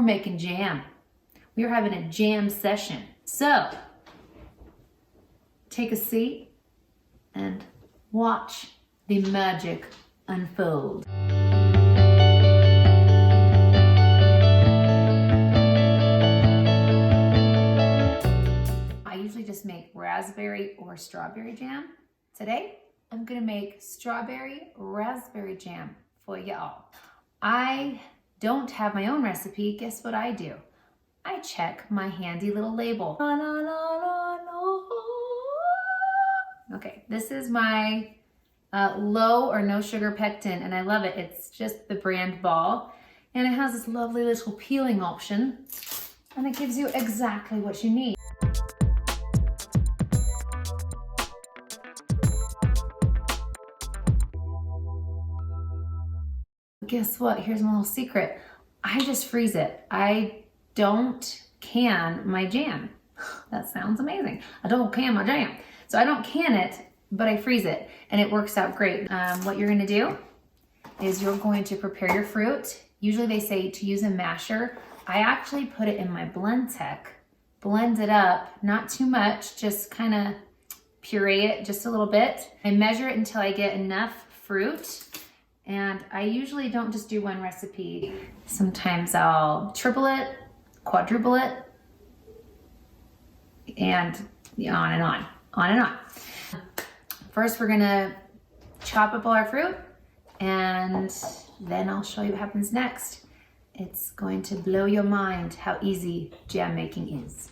we're making jam. We are having a jam session. So, take a seat and watch the magic unfold. I usually just make raspberry or strawberry jam. Today, I'm gonna make strawberry raspberry jam for y'all. I don't have my own recipe. Guess what I do? I check my handy little label. Okay, this is my low or no sugar pectin, and I love it. It's just the brand Ball, and it has this lovely little peeling option, and it gives you exactly what you need. Guess what? Here's my little secret. I just freeze it. I don't can my jam. That sounds amazing. I don't can my jam. So I don't can it, but I freeze it, and it works out great. What you're gonna do is you're going to prepare your fruit. Usually they say to use a masher. I actually put it in my blend tech, blend it up, not too much, just kind of puree it just a little bit. I measure it until I get enough fruit. And I usually don't just do one recipe. Sometimes I'll triple it, quadruple it, and on and on, on and on. First, we're gonna chop up all our fruit, and then I'll show you what happens next. It's going to blow your mind how easy jam making is.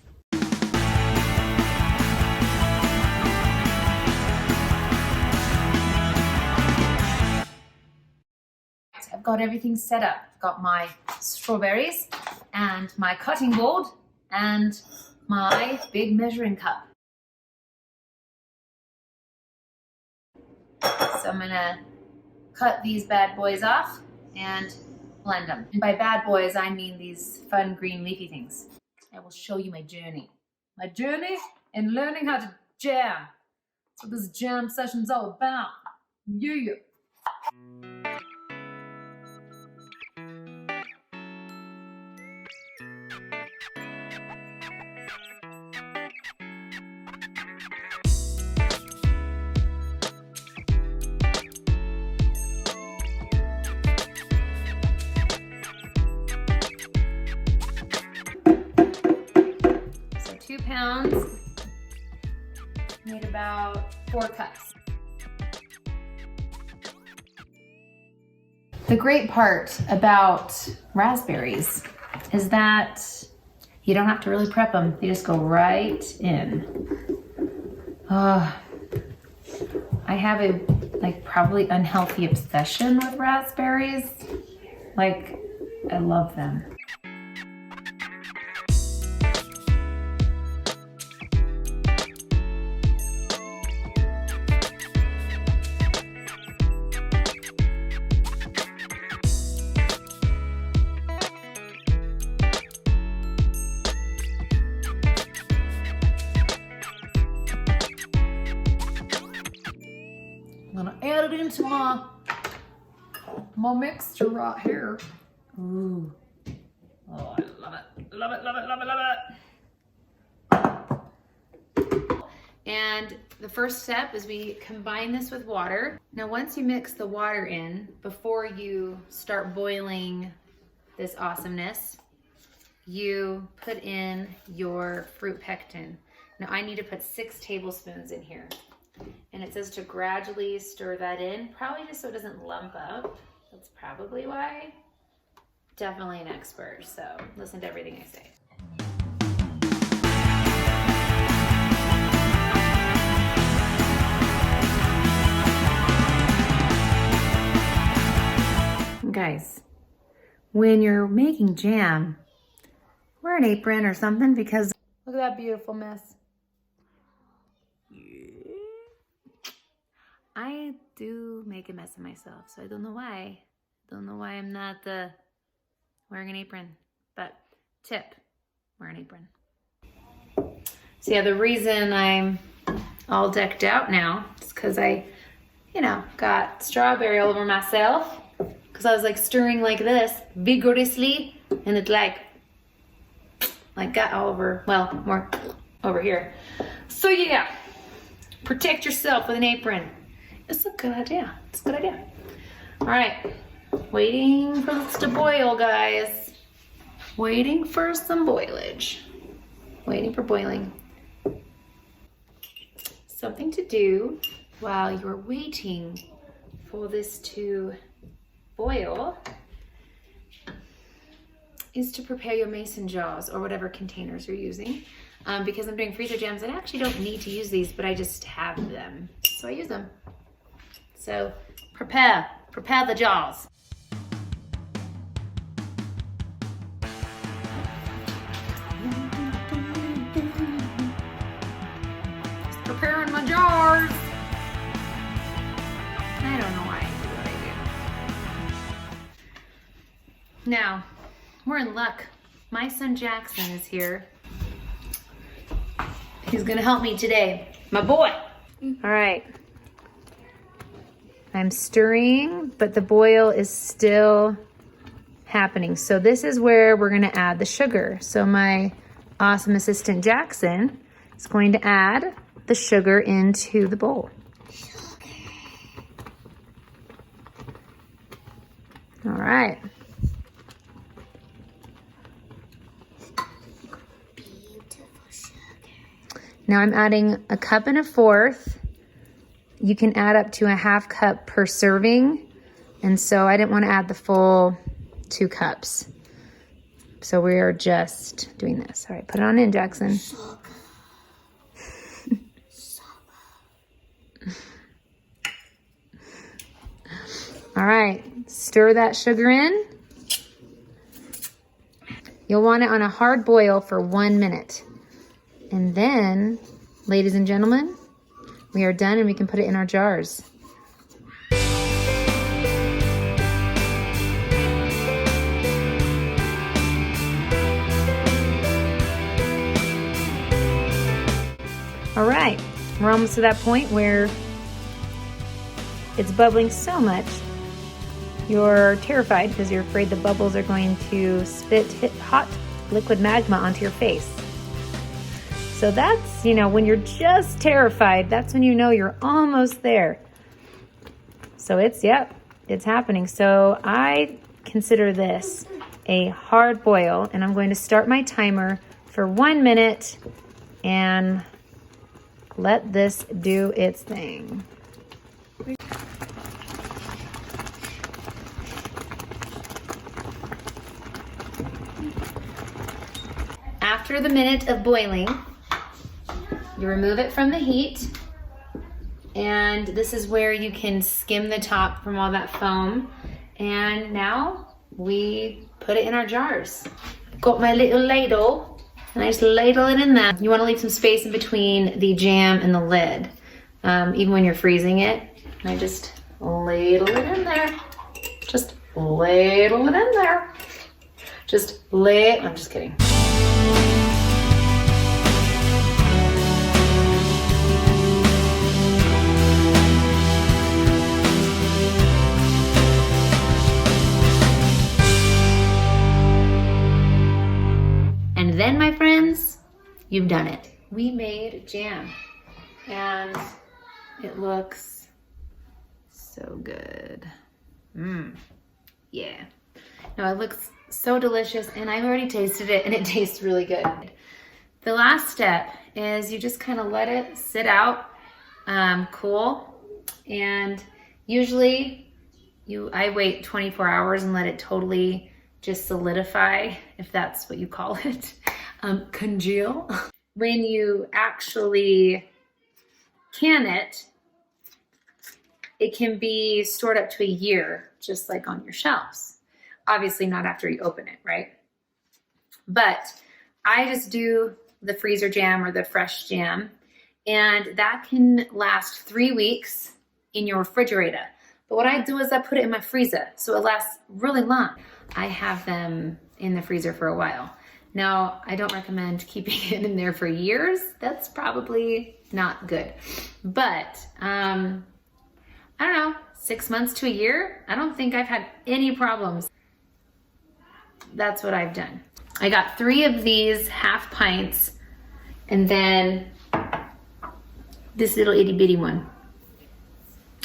I've got everything set up. I've got my strawberries and my cutting board and my big measuring cup. So I'm gonna cut these bad boys off and blend them. And by bad boys, I mean these fun green leafy things. I will show you my journey. My journey in learning how to jam. That's what this jam session's all about. Yeah. So 2 pounds made about 4 cups. The great part about raspberries is that you don't have to really prep them. They just go right in. I have a probably unhealthy obsession with raspberries. I love them. I'm gonna add it into my mixture right here. Ooh. Oh, I love it. Love it, love it, love it, love it. And the first step is we combine this with water. Now, once you mix the water in, before you start boiling this awesomeness, you put in your fruit pectin. Now, I need to put 6 tablespoons in here. And it says to gradually stir that in, probably just so it doesn't lump up. That's probably why. Definitely an expert, so listen to everything I say. Guys, when you're making jam, wear an apron or something, because look at that beautiful mess. I do make a mess of myself, so I don't know why. Don't know why I'm not wearing an apron. But tip, wear an apron. So yeah, the reason I'm all decked out now is because I, got strawberry all over myself. Because I was stirring like this vigorously, and it like got all over, well, more over here. So yeah, protect yourself with an apron. It's a good idea. It's a good idea. All right, waiting for this to boil, guys. Waiting for some boilage. Waiting for boiling. Something to do while you're waiting for this to boil is to prepare your mason jars or whatever containers you're using. Because I'm doing freezer jams, I actually don't need to use these, but I just have them, so I use them. So prepare the jars. Preparing my jars. I don't know why I do what I do. Now, we're in luck. My son Jackson is here. He's gonna help me today. My boy. All right. I'm stirring, but the boil is still happening. So this is where we're gonna add the sugar. So my awesome assistant Jackson is going to add the sugar into the bowl. All right. Now I'm adding 1 1/4 cups. You can add up to 1/2 cup per serving. And so I didn't want to add the full 2 cups. So we are just doing this. All right, put it on in, Jackson. All right, stir that sugar in. You'll want it on a hard boil for 1 minute. And then, ladies and gentlemen, we are done and we can put it in our jars. All right, we're almost to that point where it's bubbling so much you're terrified because you're afraid the bubbles are going to spit hot liquid magma onto your face. So that's, when you're just terrified, that's when you know you're almost there. So it's happening. So I consider this a hard boil, and I'm going to start my timer for 1 minute and let this do its thing. After the minute of boiling, you remove it from the heat, and this is where you can skim the top from all that foam. And now we put it in our jars. Got my little ladle, and I just ladle it in there. You want to leave some space in between the jam and the lid, even when you're freezing it. And I just ladle it in there. Just ladle it in there. I'm just kidding. And then, my friends, you've done it. We made jam, and it looks so good. Yeah. No, it looks so delicious, and I've already tasted it, and it tastes really good. The last step is you just kind of let it sit out, cool, and usually I wait 24 hours and let it totally just solidify, if that's what you call it, congeal. When you actually can it, it can be stored up to a year, just like on your shelves. Obviously not after you open it, right? But I just do the freezer jam or the fresh jam, and that can last 3 weeks in your refrigerator. But what I do is I put it in my freezer, so it lasts really long. I have them in the freezer for a while. Now, I don't recommend keeping it in there for years. That's probably not good. But, I don't know, 6 months to a year, I don't think I've had any problems. That's what I've done. I got 3 of these half pints and then this little itty bitty one.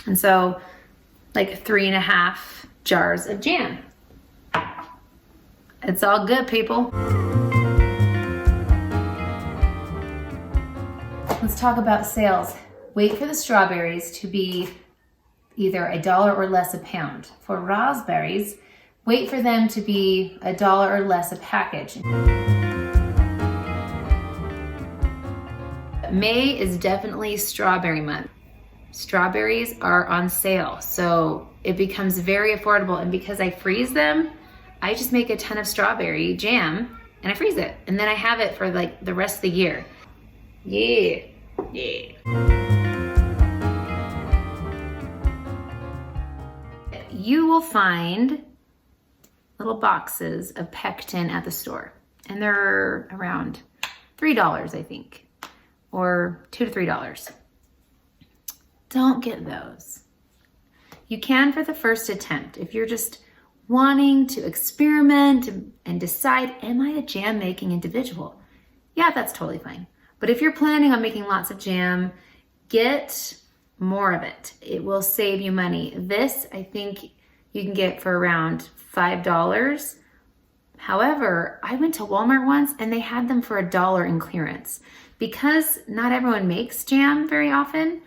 And so like 3.5 jars of jam. It's all good, people. Let's talk about sales. Wait for the strawberries to be either $1 or less a pound. For raspberries, wait for them to be $1 or less a package. May is definitely strawberry month. Strawberries are on sale, so it becomes very affordable. And because I freeze them, I just make a ton of strawberry jam and I freeze it. And then I have it for like the rest of the year. Yeah, yeah. You will find little boxes of pectin at the store. And they're around $3, I think, or $2 to $3. Don't get those. You can for the first attempt. If you're just wanting to experiment and decide, am I a jam making individual? Yeah, that's totally fine. But if you're planning on making lots of jam, get more of it. It will save you money. This, I think you can get for around $5. However, I went to Walmart once and they had them for $1 in clearance. Because not everyone makes jam very often,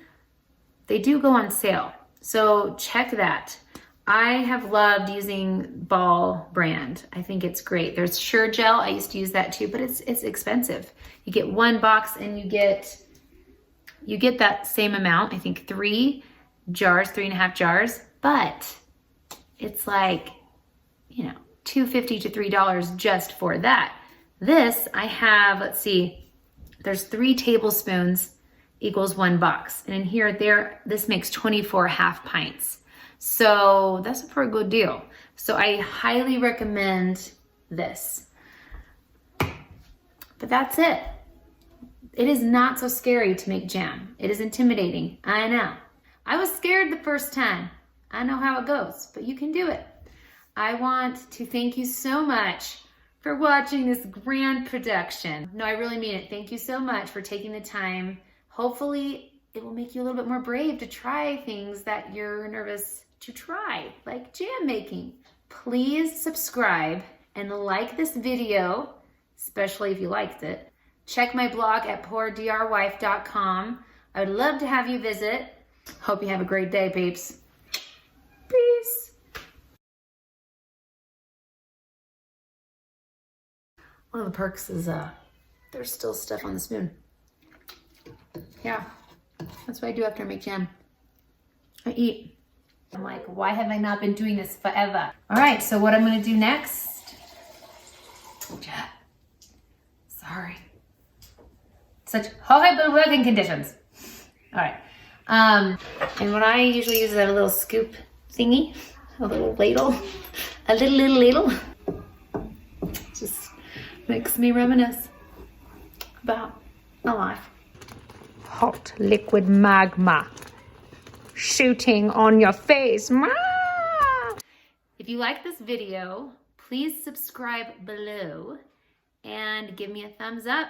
they do go on sale. So check that. I have loved using Ball brand. I think it's great. There's Sure Gel. I used to use that too, but it's expensive. You get 1 box and you get that same amount. I think 3 jars, 3.5 jars, but it's like, you know, $2.50 to $3 just for that. This I have, let's see, there's 3 tablespoons equals 1 box. And in here, this makes 24 half pints. So that's a pretty good deal. So I highly recommend this. But that's it. It is not so scary to make jam. It is intimidating, I know. I was scared the first time. I know how it goes, but you can do it. I want to thank you so much for watching this grand production. No, I really mean it. Thank you so much for taking the time. Hopefully it will make you a little bit more brave to try things that you're nervous to try, like jam making. Please subscribe and like this video, especially if you liked it. Check my blog at poordrwife.com. I would love to have you visit. Hope you have a great day, peeps. Peace. One of the perks is there's still stuff on the spoon. Yeah, that's what I do after I make jam. I eat. I'm like, why have I not been doing this forever? All right, so what I'm gonna do next. Sorry. Such horrible working conditions. All right. And what I usually use is a little scoop thingy, a little ladle, a little ladle. Just makes me reminisce about my life. Hot liquid magma shooting on your face. If you like this video, please subscribe below and give me a thumbs up.